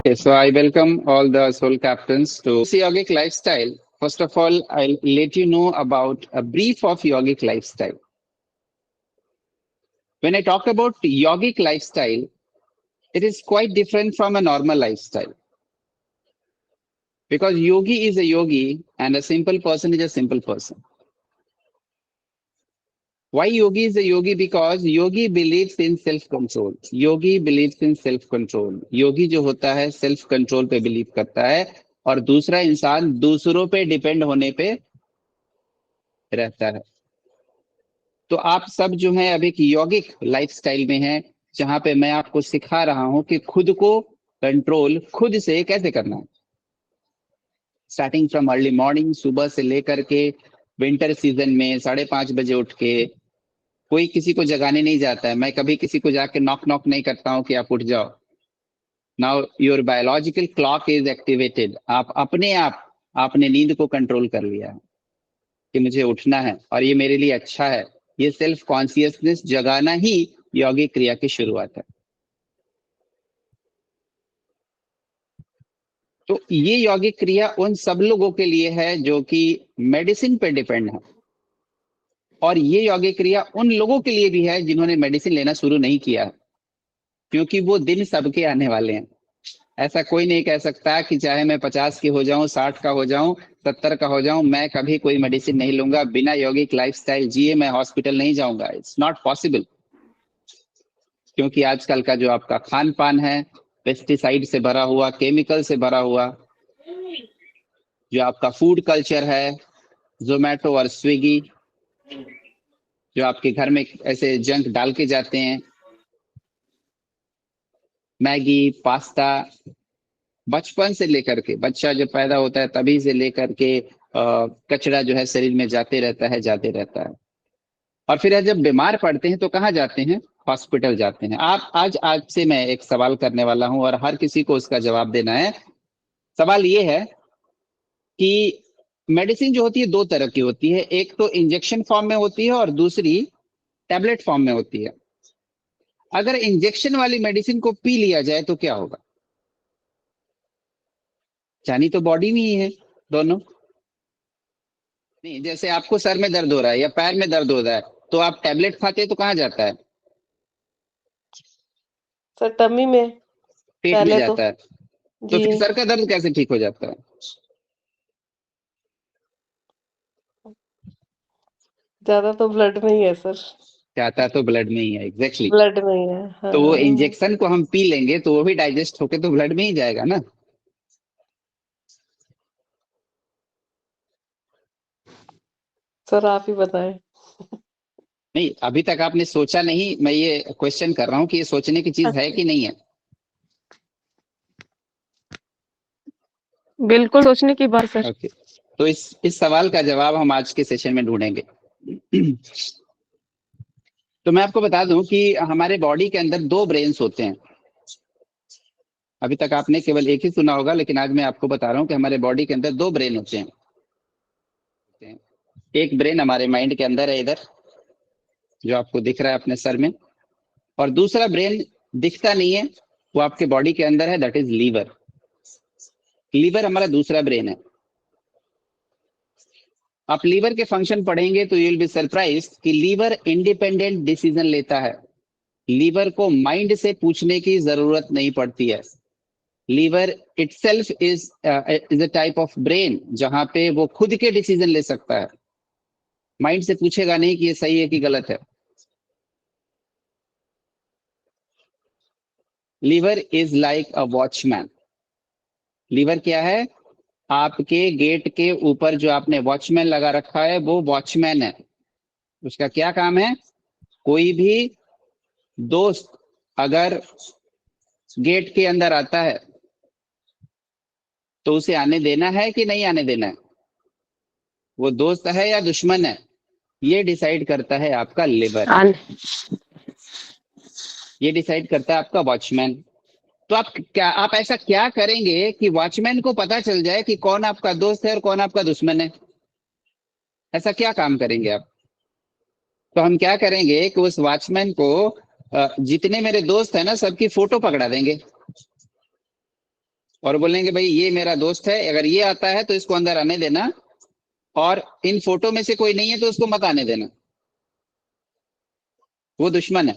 Okay, so I welcome all the soul captains to yogic lifestyle. First of all, I'll let you know about a brief of yogic lifestyle. When I talk about yogic lifestyle, it is quite different from a normal lifestyle. Because yogi is a yogi and a simple person is a simple person. Why yogi is a yogi? Because yogi believes in self-control. Yogi believes in self-control. योगी जो होता है self control पे believe करता है और दूसरा इंसान दूसरों पे डिपेंड होने पे रहता है। तो आप सब जो है अब एक यौगिक लाइफस्टाइल में हैं, जहां पे मैं आपको सिखा रहा हूं कि खुद को कंट्रोल खुद से कैसे करना है। स्टार्टिंग फ्रॉम अर्ली मॉर्निंग, सुबह से लेकर के विंटर सीजन में 5:30 बजे उठ के, कोई किसी को जगाने नहीं जाता है। मैं कभी किसी को जाके नॉक नॉक नहीं करता हूं कि आप उठ जाओ। Now your biological clock is activated. आप अपने आप आपने नींद को कंट्रोल कर लिया है कि मुझे उठना है और ये मेरे लिए अच्छा है। ये सेल्फ कॉन्शियसनेस जगाना ही यौगिक क्रिया की शुरुआत है। तो ये यौगिक क्रिया उन सब लोगों के लिए है जो कि मेडिसिन पे डिपेंड है, और ये यौगिक क्रिया उन लोगों के लिए भी है जिन्होंने मेडिसिन लेना शुरू नहीं किया, क्योंकि वो दिन सबके आने वाले हैं। ऐसा कोई नहीं कह सकता कि चाहे मैं 50 की हो जाऊं, 60 का हो जाऊं, 70 का हो जाऊं, मैं कभी कोई मेडिसिन नहीं लूंगा, बिना यौगिक लाइफस्टाइल जिए मैं हॉस्पिटल नहीं जाऊंगा। इट्स नॉट पॉसिबल, क्योंकि आजकल का जो आपका खान पान है पेस्टिसाइड से भरा हुआ, केमिकल से भरा हुआ, जो आपका फूड कल्चर है, जोमेटो और स्विगी, जो आपके घर में ऐसे जंक डाल के जाते हैं, मैगी, पास्ता, बचपन से लेकर के, बच्चा जो पैदा होता है तभी से लेकर के कचरा जो है शरीर में जाते रहता है। और फिर जब बीमार पड़ते हैं तो कहाँ जाते हैं? हॉस्पिटल जाते हैं। आज से मैं एक सवाल करने वाला हूं और हर किसी को उसका जवाब देना है। सवाल ये है कि मेडिसिन जो होती है दो तरह की होती है, एक तो इंजेक्शन फॉर्म में होती है और दूसरी टैबलेट फॉर्म में होती है। अगर इंजेक्शन वाली मेडिसिन को पी लिया जाए तो क्या होगा? जानी तो बॉडी में ही है दोनों। नहीं, जैसे आपको सर में दर्द हो रहा है या पैर में दर्द हो रहा है तो आप टैबलेट खाते हैं तो कहाँ जाता है? सर टमी में, पेट में पहले जाता है। तो फिर जी सर का दर्द कैसे ठीक हो जाता है? ज्यादा तो ब्लड में ही है सर, जाता तो ब्लड में ही है, एग्जैक्टली। ब्लड में ही है। तो वो हाँ इंजेक्शन को हम पी लेंगे तो वो भी डाइजेस्ट होके तो ब्लड में ही जाएगा ना। सर आप ही बताएं। नहीं, अभी तक आपने सोचा नहीं। मैं ये क्वेश्चन कर रहा हूँ कि ये सोचने की चीज है कि नहीं है। बिल्कुल सोचने की बात सर। ओके, तो इस सवाल का जवाब हम आज के सेशन में ढूंढेंगे। तो मैं आपको बता दूं कि हमारे बॉडी के अंदर दो ब्रेन्स होते हैं। अभी तक आपने केवल एक ही सुना होगा, लेकिन आज मैं आपको बता रहा हूँ कि हमारे बॉडी के अंदर दो ब्रेन होते हैं। एक ब्रेन हमारे माइंड के अंदर है, इधर जो आपको दिख रहा है अपने सर में, और दूसरा ब्रेन दिखता नहीं है, वो आपके बॉडी के अंदर है, दैट इज लीवर। लीवर हमारा दूसरा ब्रेन है। आप लीवर के फंक्शन पढ़ेंगे तो यू विल बी सरप्राइज कि लीवर इंडिपेंडेंट डिसीजन लेता है। लीवर को माइंड से पूछने की जरूरत नहीं पड़ती है। Liver itself is a type of brain जहां पे वो खुद के डिसीजन ले सकता है। माइंड से पूछेगा नहीं कि ये सही है कि गलत है। Liver is like a watchman. Liver क्या है? आपके गेट के ऊपर जो आपने वॉचमैन लगा रखा है वो वॉचमैन है। उसका क्या काम है? कोई भी दोस्त अगर गेट के अंदर आता है तो उसे आने देना है कि नहीं आने देना है? वो दोस्त है या दुश्मन है, ये डिसाइड करता है आपका लिवर। ये डिसाइड करता है आपका वॉचमैन। तो आप ऐसा क्या करेंगे कि वॉचमैन को पता चल जाए कि कौन आपका दोस्त है और कौन आपका दुश्मन है? ऐसा क्या काम करेंगे आप? तो हम क्या करेंगे कि उस वॉचमैन को, जितने मेरे दोस्त है ना सबकी फोटो पकड़ा देंगे। और बोलेंगे भाई ये मेरा दोस्त है, अगर ये आता है तो इसको अंदर आने देना, और इन फोटो में से कोई नहीं है तो उसको मत आने देना, वो दुश्मन है।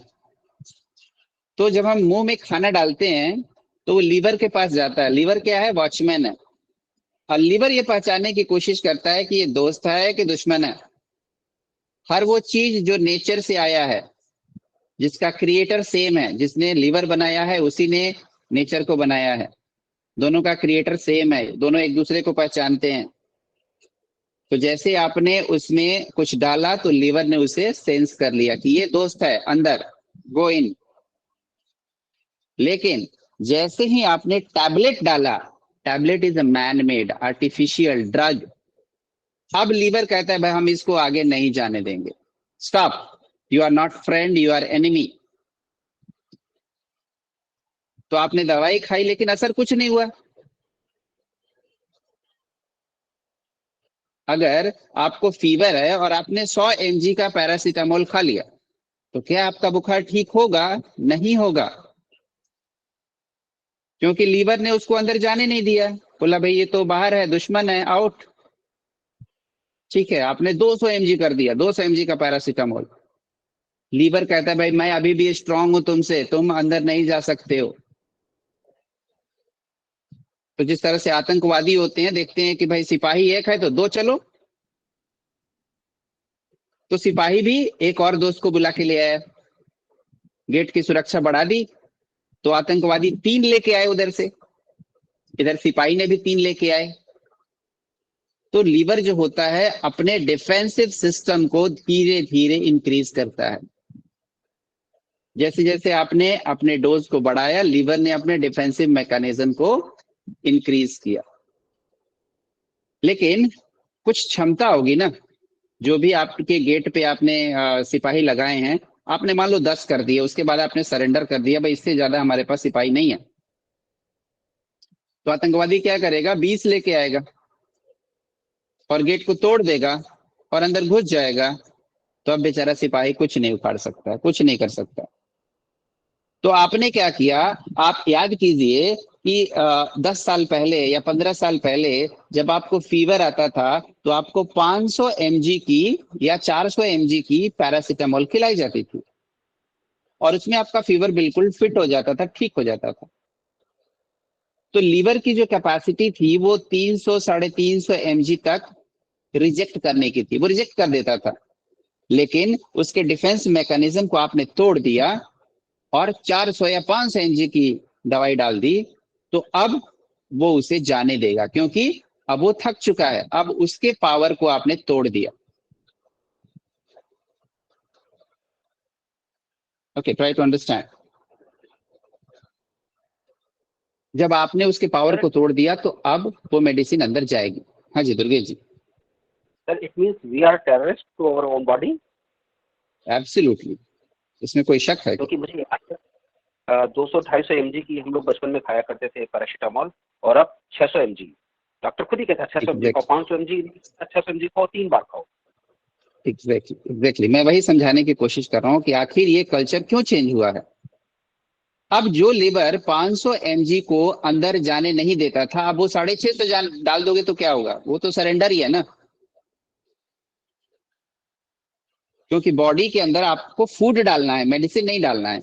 तो जब हम मुंह में खाना डालते हैं तो वो लीवर के पास जाता है। लीवर क्या है? वॉचमैन है। और लीवर ये पहचानने की कोशिश करता है कि ये दोस्त है कि दुश्मन है। हर वो चीज जो नेचर से आया है, जिसका क्रिएटर सेम है, जिसने लीवर बनाया है उसी ने नेचर को बनाया है, दोनों का क्रिएटर सेम है, दोनों एक दूसरे को पहचानते हैं। तो जैसे आपने उसमें कुछ डाला तो लीवर ने उसे सेंस कर लिया कि ये दोस्त है, अंदर गो इन। लेकिन जैसे ही आपने टैबलेट डाला, tablet is a man made artificial drug, अब लीवर कहता है भाई हम इसको आगे नहीं जाने देंगे, stop, you are not friend, you are enemy. तो आपने दवाई खाई लेकिन असर कुछ नहीं हुआ। अगर आपको फीवर है और आपने 100 mg का पैरासीटामोल खा लिया, तो क्या आपका बुखार ठीक होगा? नहीं होगा, क्योंकि लीवर ने उसको अंदर जाने नहीं दिया। बोला भाई ये तो बाहर है, दुश्मन है, आउट। ठीक है, आपने 200 mg कर दिया, 200 mg का पैरासीटामोल। लीवर कहता है भाई मैं अभी भी स्ट्रांग हूं तुमसे, तुम अंदर नहीं जा सकते हो। तो जिस तरह से आतंकवादी होते हैं, देखते हैं कि भाई सिपाही एक है तो दो चलो, तो सिपाही भी एक और दोस्त को बुला के ले आया, गेट की सुरक्षा बढ़ा दी, तो आतंकवादी 3 लेके आए उधर से, इधर सिपाही ने भी 3 लेके आए। तो लीवर जो होता है अपने डिफेंसिव सिस्टम को धीरे धीरे इंक्रीज करता है। जैसे जैसे आपने अपने डोज को बढ़ाया, लीवर ने अपने डिफेंसिव मैकेनिज्म को इंक्रीज किया। लेकिन कुछ क्षमता होगी ना, जो भी आपके गेट पे आपने सिपाही लगाए हैं, आपने मान लो 10 कर दिए, उसके बाद आपने सरेंडर कर दिया भाई इससे ज्यादा हमारे पास सिपाही नहीं है, तो आतंकवादी क्या करेगा? 20 लेके आएगा और गेट को तोड़ देगा और अंदर घुस जाएगा। तो अब बेचारा सिपाही कुछ नहीं उखाड़ सकता, कुछ नहीं कर सकता। तो आपने क्या किया? आप याद कीजिए कि 10 साल पहले या 15 साल पहले जब आपको फीवर आता था तो आपको 500 mg की या 400 mg की पैरासीटामोल खिलाई जाती थी, और उसमें आपका फीवर बिल्कुल फिट हो जाता था, ठीक हो जाता था। तो लीवर की जो कैपेसिटी थी वो 300 350 mg तक रिजेक्ट करने की थी, वो रिजेक्ट कर देता था। लेकिन उसके डिफेंस मैकेनिज्म को आपने तोड़ दिया और 400 या 500 mg की दवाई डाल दी, तो अब वो उसे जाने देगा, क्योंकि अब वो थक चुका है, अब उसके पावर को आपने तोड़ दिया। Okay, try to understand. जब आपने उसके पावर सर को तोड़ दिया तो अब वो मेडिसिन अंदर जाएगी। हाँ जी Durgesh ji. Sir it means we are terrorist to our own body. Absolutely, इसमें कोई शक है क्या? क्योंकि मुझे याद है 200-250 mg की हम लोग बचपन में खाया करते थे पैरासीटामोल, और अब 600 mg। डॉक्टर खुद ही कहता है 600 mg खाओ, 500 mg 600 mg खाओ, 3 बार खाओ। एग्जैक्टली, मैं वही समझाने की कोशिश कर रहा हूँ कि आखिर ये कल्चर क्यों चेंज हुआ है। अब जो लीवर 500 mg को अंदर जाने नहीं देता था, अब वो 650 डाल दोगे तो क्या होगा? वो तो सरेंडर ही है ना, क्योंकि बॉडी के अंदर आपको फूड डालना है, मेडिसिन नहीं डालना है।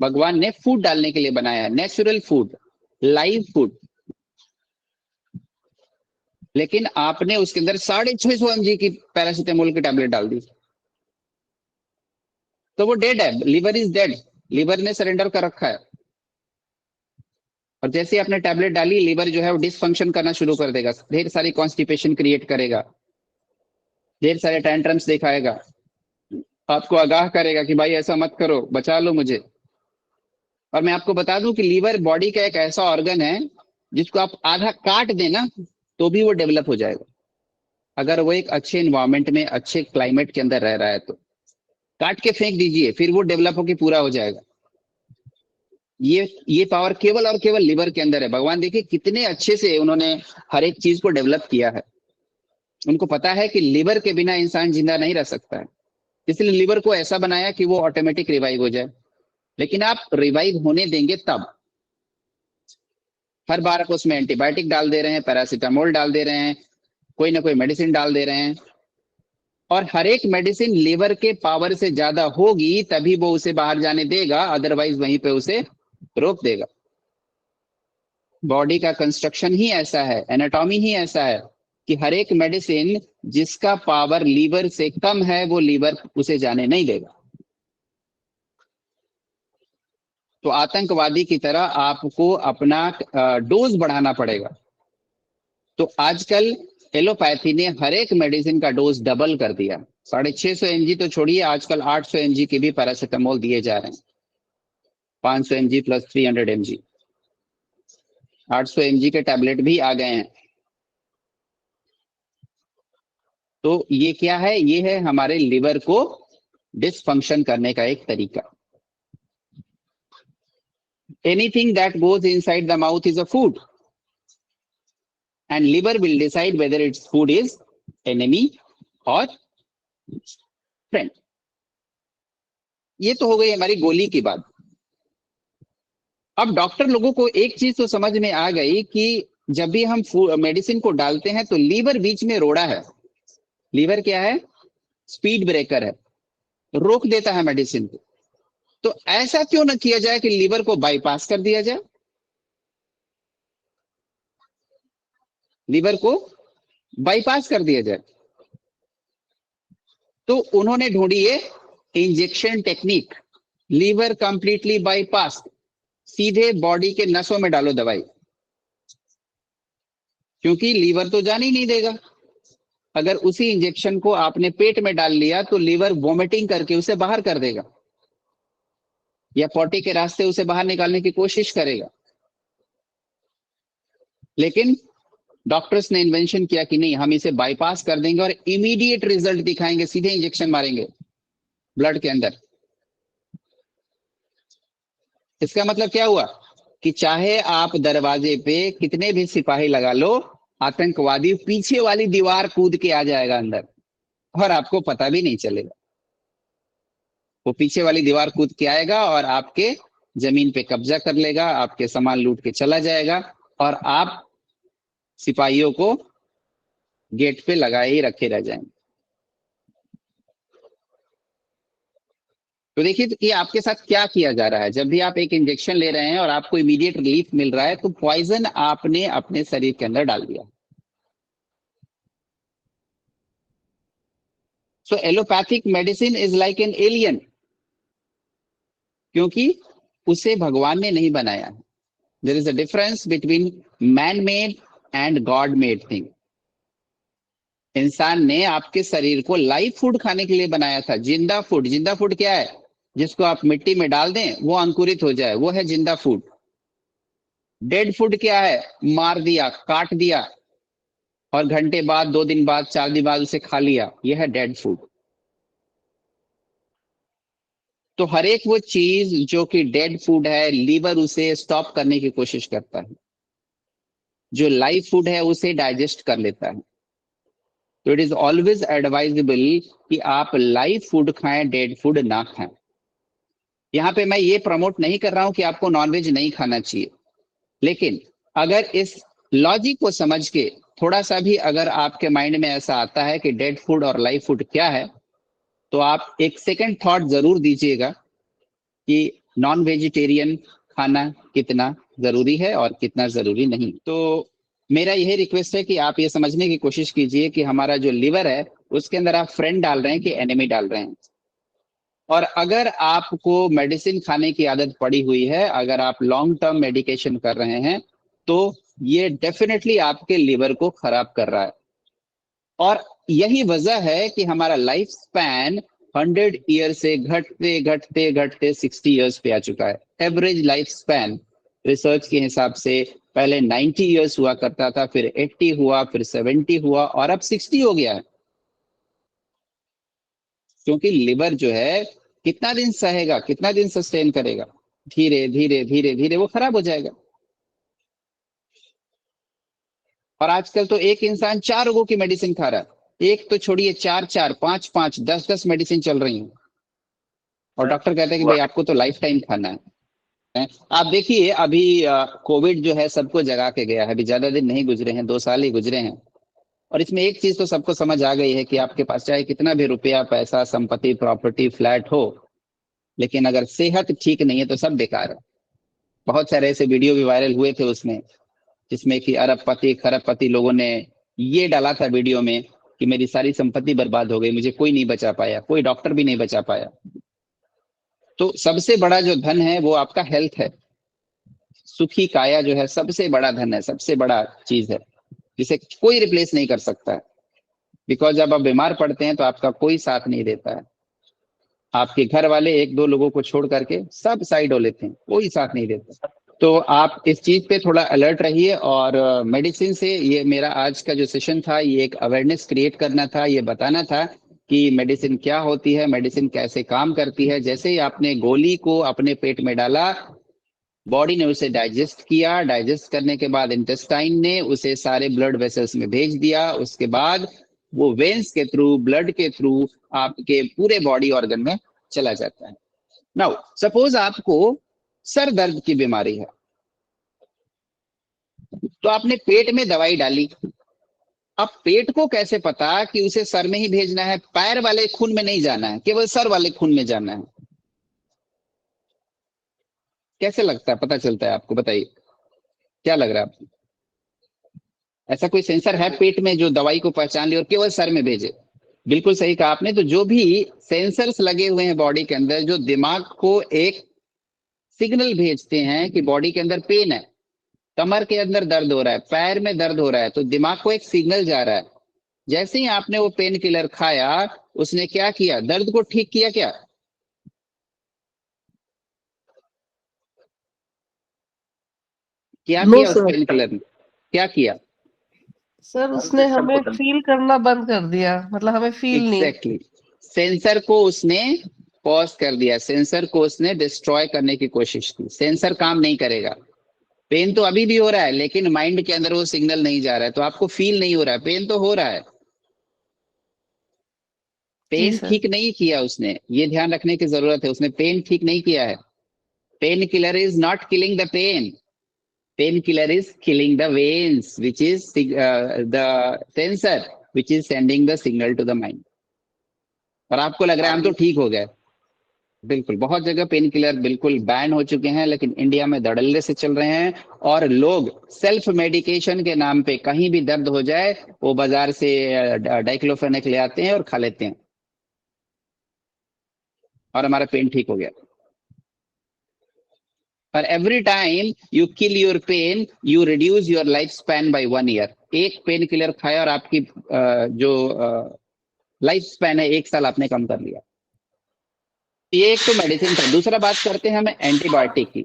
भगवान ने फूड डालने के लिए बनाया है, नेचुरल फूड, लाइव फूड। लेकिन आपने उसके अंदर 650 mg की पैरासीटामोल की टैबलेट डाल दी, तो वो डेड है, लीवर इज डेड, लीवर ने सरेंडर कर रखा है। और जैसे आपने टैबलेट डाली, लीवर जो है वो डिसफंक्शन करना शुरू कर देगा, ढेर सारी कॉन्स्टिपेशन क्रिएट करेगा, ढेर सारे टैंट्रम्स दिखाएगा, आपको आगाह करेगा कि भाई ऐसा मत करो, बचा लो मुझे। और मैं आपको बता दूं कि लीवर बॉडी का एक ऐसा ऑर्गन है जिसको आप आधा काट देना तो भी वो डेवलप हो जाएगा, अगर वो एक अच्छे इन्वायरमेंट में, अच्छे क्लाइमेट के अंदर रह रहा है तो। काट के फेंक दीजिए, फिर वो डेवलप होकर पूरा हो जाएगा। ये पावर केवल और केवल लिवर के अंदर है। भगवान देखिए कितने अच्छे से उन्होंने हर एक चीज को डेवलप किया है। उनको पता है कि लिवर के बिना इंसान जिंदा नहीं रह सकता है, इसलिए लिवर को ऐसा बनाया कि वो ऑटोमेटिक रिवाइव हो जाए। लेकिन आप रिवाइव होने देंगे तब, हर बार आप उसमें एंटीबायोटिक डाल दे रहे हैं, पैरासीटामोल डाल दे रहे हैं, कोई ना कोई मेडिसिन डाल दे रहे हैं, और हर एक मेडिसिन लीवर के पावर से ज्यादा होगी तभी वो उसे बाहर जाने देगा, अदरवाइज वहीं पे उसे रोक देगा। बॉडी का कंस्ट्रक्शन ही ऐसा है, एनाटॉमी ही ऐसा है कि हर एक मेडिसिन जिसका पावर लीवर से कम है वो लीवर उसे जाने नहीं देगा। तो आतंकवादी की तरह आपको अपना डोज बढ़ाना पड़ेगा। तो आजकल एलोपैथी ने हर एक मेडिसिन का डोज डबल कर दिया। 650 mg तो छोड़िए, आजकल 800 mg के भी पैरासीटामोल दिए जा रहे हैं। 500 mg प्लस 300 mg, 800 mg के टैबलेट भी आ गए हैं। तो ये क्या है? ये है हमारे लिवर को डिसफंक्शन करने का एक तरीका। Anything that goes inside the mouth is a food and liver will decide whether its food is enemy or friend. ये तो हो गई हमारी गोली की बात। अब डॉक्टर लोगों को एक चीज तो समझ में आ गई कि जब भी हम मेडिसिन को डालते हैं तो लीवर बीच में रोड़ा है। लीवर क्या है? स्पीड ब्रेकर है, रोक देता है मेडिसिन को। तो ऐसा क्यों ना किया जाए कि लीवर को बाईपास कर दिया जाए, लीवर को बाईपास कर दिया जाए। तो उन्होंने ढूंढी है injection technique, liver completely bypass, सीधे बॉडी के नसों में डालो दवाई, क्योंकि लीवर तो जान ही नहीं देगा। अगर उसी इंजेक्शन को आपने पेट में डाल लिया तो लीवर वॉमिटिंग करके उसे बाहर कर देगा या पॉटी के रास्ते उसे बाहर निकालने की कोशिश करेगा। लेकिन डॉक्टर्स ने इन्वेंशन किया कि नहीं, हम इसे बाईपास कर देंगे और इमीडिएट रिजल्ट दिखाएंगे, सीधे इंजेक्शन मारेंगे ब्लड के अंदर। इसका मतलब क्या हुआ कि चाहे आप दरवाजे पे कितने भी सिपाही लगा लो, आतंकवादी पीछे वाली दीवार कूद के आ जाएगा अंदर और आपको पता भी नहीं चलेगा। वो पीछे वाली दीवार कूद के आएगा और आपके जमीन पे कब्जा कर लेगा, आपके सामान लूट के चला जाएगा और आप सिपाहियों को गेट पे लगाए ही रखे रह जाएंगे। तो देखिए कि आपके साथ क्या किया जा रहा है। जब भी आप एक इंजेक्शन ले रहे हैं और आपको इमीडिएट रिलीफ मिल रहा है तो पॉइजन आपने अपने शरीर के अंदर डाल दिया। So allopathic medicine is like an alien, क्योंकि उसे भगवान ने नहीं बनाया। There is a difference between man made and God made thing. इंसान ने आपके शरीर को लाइव फूड खाने के लिए बनाया था, जिंदा फूड। जिंदा फूड क्या है? जिसको आप मिट्टी में डाल दें वो अंकुरित हो जाए, वो है जिंदा फूड। डेड फूड क्या है? मार दिया, काट दिया और घंटे बाद, 2 दिन बाद, 4 दिन बाद उसे खा लिया, यह है डेड फूड। तो हर एक वो चीज जो कि डेड फूड है, लीवर उसे स्टॉप करने की कोशिश करता है। जो लाइव फूड है उसे डाइजेस्ट कर लेता है। तो इट इज ऑलवेज एडवाइजेबल कि आप लाइव फूड खाएं, डेड फूड ना खाएं। यहां पे मैं ये प्रमोट नहीं कर रहा हूं कि आपको नॉनवेज नहीं खाना चाहिए, लेकिन अगर इस लॉजिक को समझ के थोड़ा सा भी अगर आपके माइंड में ऐसा आता है कि डेड फूड और लाइव फूड क्या है, तो आप एक सेकंड थॉट जरूर दीजिएगा कि नॉन वेजिटेरियन खाना कितना जरूरी है और कितना जरूरी नहीं। तो मेरा यही रिक्वेस्ट है कि आप ये समझने की कोशिश कीजिए कि हमारा जो लिवर है उसके अंदर आप फ्रेंड डाल रहे हैं कि एनिमी डाल रहे हैं। और अगर आपको मेडिसिन खाने की आदत पड़ी हुई है, अगर आप लॉन्ग टर्म मेडिकेशन कर रहे हैं, तो ये डेफिनेटली आपके लिवर को खराब कर रहा है। और यही वजह है कि हमारा लाइफ स्पैन 100 ईयर से घटते घटते घटते 60 ईयर्स पे आ चुका है। एवरेज लाइफ स्पैन रिसर्च के हिसाब से पहले 90 ईयर्स हुआ करता था, फिर 80 हुआ, फिर 70 हुआ और अब 60 हो गया है। क्योंकि लिवर जो है कितना दिन सहेगा, कितना दिन सस्टेन करेगा? धीरे धीरे धीरे धीरे वो खराब हो जाएगा। और आजकल तो एक इंसान 4 रोगों की मेडिसिन खा रहा है। एक तो छोड़िए, 4-4, 5-5, 10-10 मेडिसिन चल रही हैं और डॉक्टर कहते हैं कि भाई आपको तो लाइफ टाइम खाना है। आप देखिए अभी कोविड जो है सबको जगा के गया है। अभी ज्यादा दिन नहीं गुजरे हैं, 2 साल ही गुजरे हैं। और इसमें एक चीज तो सबको समझ आ गई है कि आपके पास चाहे कितना भी रुपया, पैसा, संपत्ति, प्रॉपर्टी, फ्लैट हो, लेकिन अगर सेहत ठीक नहीं है तो सब बेकार है। बहुत सारे ऐसे वीडियो भी वायरल हुए थे उसमें, जिसमें कि अरबपति खरबपति लोगों ने ये डाला था वीडियो में कि मेरी सारी संपत्ति बर्बाद हो गई, मुझे कोई नहीं बचा पाया, कोई डॉक्टर भी नहीं बचा पाया। तो सबसे बड़ा जो धन है वो आपका हेल्थ है। सुखी काया जो है सबसे बड़ा धन है, सबसे बड़ा चीज है, जिसे कोई रिप्लेस नहीं कर सकता है। बिकॉज जब आप बीमार पड़ते हैं तो आपका कोई साथ नहीं देता है। आपके घर वाले एक दो लोगों को छोड़ करके सब साइड हो लेते हैं, कोई साथ नहीं देता। तो आप इस चीज पे थोड़ा अलर्ट रहिए। और मेडिसिन से, ये मेरा आज का जो सेशन था ये एक अवेयरनेस क्रिएट करना था, ये बताना था कि मेडिसिन क्या होती है, मेडिसिन कैसे काम करती है। जैसे ही आपने गोली को अपने पेट में डाला, बॉडी ने उसे डाइजेस्ट किया, डाइजेस्ट करने के बाद इंटेस्टाइन ने उसे सारे ब्लड वेसल्स में भेज दिया। उसके बाद वो वेन्स के थ्रू, ब्लड के थ्रू आपके पूरे बॉडी ऑर्गन में चला जाता है। नाउ सपोज आपको सर दर्द की बीमारी है, तो आपने पेट में दवाई डाली। अब पेट को कैसे पता कि उसे सर में ही भेजना है, पैर वाले खून में नहीं जाना है, केवल सर वाले खून में जाना है? कैसे लगता है, पता चलता है आपको? बताइए क्या लग रहा है आपको? ऐसा कोई सेंसर है पेट में जो दवाई को पहचान ले और केवल सर में भेजे? बिल्कुल सही कहा आपने। तो जो भी सेंसर्स लगे हुए हैं बॉडी के अंदर, जो दिमाग को एक सिग्नल भेजते हैं कि बॉडी के अंदर पेन है, कमर के अंदर दर्द हो रहा है, पैर में दर्द हो रहा है, तो दिमाग को एक सिग्नल जा रहा है। जैसे ही आपने वो पेन किलर खाया, उसने क्या किया? दर्द को ठीक किया क्या? क्या नो किया उस सर। पेन किलर ने? क्या किया? सर उसने हमें फील करना बंद कर दिया, मतलब हमें फील नहीं। एग्जैक्टली सेंसर को उसने पॉज कर दिया, सेंसर को उसने डिस्ट्रॉय करने की कोशिश की। सेंसर काम नहीं करेगा। पेन तो अभी भी हो रहा है, लेकिन माइंड के अंदर वो सिग्नल नहीं जा रहा है, तो आपको फील नहीं हो रहा है। पेन तो हो रहा है, जी पेन सर। ठीक नहीं किया उसने, ये ध्यान रखने की जरूरत है। उसने पेन ठीक नहीं किया है। Pain killer is not killing the pain, pain killer is killing the veins which is the sensor which is sending the signal to the mind. और आपको लग रहा है हम तो ठीक हो गए। बिल्कुल, बहुत जगह पेन किलर बिल्कुल बैन हो चुके हैं, लेकिन इंडिया में धड़ल्ले से चल रहे हैं। और लोग सेल्फ मेडिकेशन के नाम पे कहीं भी दर्द हो जाए, वो बाजार से डाइक्लोफेनेक ले आते हैं और खा लेते हैं, और हमारा पेन ठीक हो गया। और every time you kill your pain, you reduce your life span by 1 year. एक पेन किलर खाया और आपकी जो लाइफ स्पैन है 1 साल आपने कम कर लिया। ये एक तो मेडिसिन था। दूसरा बात करते हैं हम एंटीबायोटिक की।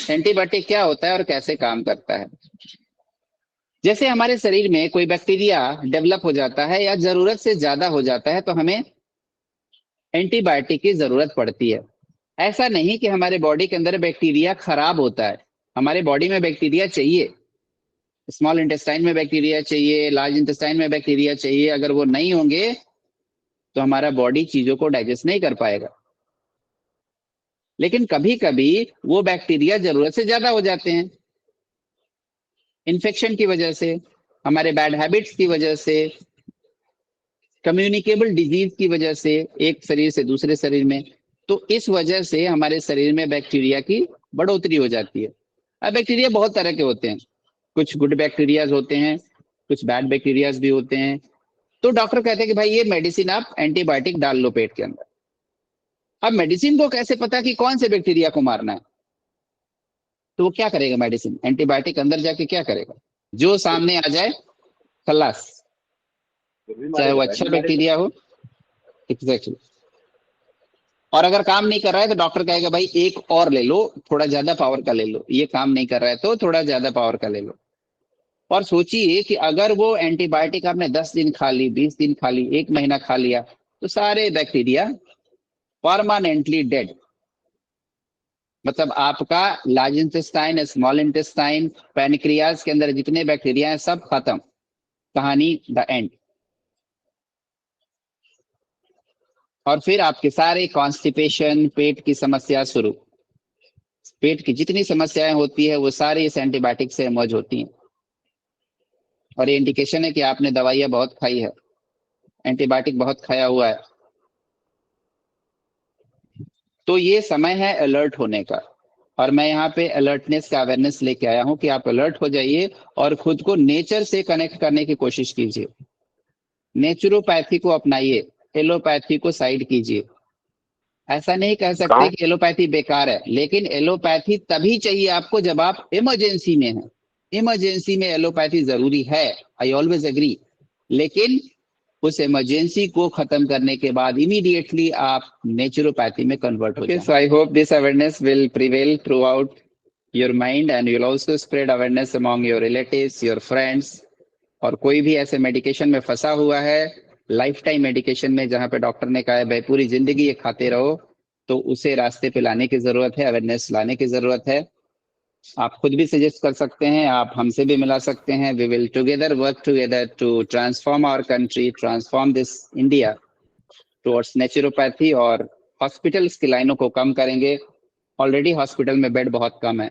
एंटीबायोटिक क्या होता है और कैसे काम करता है? जैसे हमारे शरीर में कोई बैक्टीरिया डेवलप हो जाता है या जरूरत से ज्यादा हो जाता है, तो हमें एंटीबायोटिक की जरूरत पड़ती है। ऐसा नहीं कि हमारे बॉडी के अंदर बैक्टीरिया खराब होता है। हमारे बॉडी में बैक्टीरिया चाहिए, स्मॉल इंटेस्टाइन में बैक्टीरिया चाहिए, लार्ज इंटेस्टाइन में बैक्टीरिया चाहिए। अगर वो नहीं होंगे तो हमारा बॉडी चीजों को डाइजेस्ट नहीं कर पाएगा। लेकिन कभी कभी वो बैक्टीरिया जरूरत से ज्यादा हो जाते हैं, इन्फेक्शन की वजह से, हमारे बैड हैबिट्स की वजह से, कम्युनिकेबल डिजीज की वजह से, एक शरीर से दूसरे शरीर में। तो इस वजह से हमारे शरीर में बैक्टीरिया की बढ़ोतरी हो जाती है। अब बैक्टीरिया बहुत तरह के होते हैं, कुछ गुड बैक्टीरियाज होते हैं, कुछ बैड बैक्टीरियाज भी होते हैं। तो डॉक्टर कहते हैं कि भाई ये मेडिसिन आप एंटीबायोटिक डाल लो पेट के अंदर। अब मेडिसिन को कैसे पता कि कौन से बैक्टीरिया को मारना है? तो वो क्या करेगा? मेडिसिन एंटीबायोटिक अंदर जाके क्या करेगा? जो सामने आ जाए खलास, चाहे वो अच्छा बैक्टीरिया हो। एग्जैक्टली। और अगर काम नहीं कर रहा है तो डॉक्टर कहेगा भाई एक और ले लो, थोड़ा ज्यादा पावर का ले लो। ये काम नहीं कर रहा है तो थोड़ा ज्यादा पावर का ले लो। और सोचिए कि अगर वो एंटीबायोटिक आपने 10 दिन खा ली, 20 दिन खा ली, 1 महीना खा लिया, तो सारे बैक्टीरिया परमानेंटली डेड। मतलब आपका large intestine, small intestine, pancreas के अंदर जितने बैक्टीरिया हैं सब खत्म। कहानी द एंड। और फिर आपके सारे कॉन्स्टिपेशन, पेट की समस्या शुरू। पेट की जितनी समस्याएं होती है वो सारी इस एंटीबायोटिक से इमर्ज होती हैं। और ये इंडिकेशन है कि आपने दवाइयां बहुत खाई है, एंटीबायोटिक बहुत खाया हुआ है। तो ये समय है अलर्ट होने का, और मैं यहाँ पे अलर्टनेस का अवेयरनेस लेके आया हूँ कि आप अलर्ट हो जाइए और खुद को नेचर से कनेक्ट करने की कोशिश कीजिए। नेचुरोपैथी को अपनाइए, एलोपैथी को साइड कीजिए। ऐसा नहीं कह सकते कि एलोपैथी बेकार है, लेकिन एलोपैथी तभी चाहिए आपको जब आप इमरजेंसी में हैं। इमरजेंसी में एलोपैथी जरूरी है, आई ऑलवेज एग्री, लेकिन उस इमरजेंसी को खत्म करने के बाद इमीडिएटली आप नेचुरोपैथी में कन्वर्ट हो जाएं। So I hope this awareness will prevail throughout your mind and you will also spread awareness among your relatives, your friends. और कोई भी ऐसे मेडिकेशन में फंसा हुआ है, लाइफ टाइम मेडिकेशन में, जहां पे डॉक्टर ने कहा है भाई पूरी जिंदगी ये खाते रहो, तो उसे रास्ते पे लाने की जरूरत है, अवेयरनेस लाने की जरूरत है। आप खुद भी सजेस्ट कर सकते हैं, आप हमसे भी मिला सकते हैं। We will together work together to transform our country, transform this India towards naturopathy, और हॉस्पिटल्स की लाइनों को कम करेंगे। ऑलरेडी हॉस्पिटल में बेड बहुत कम है,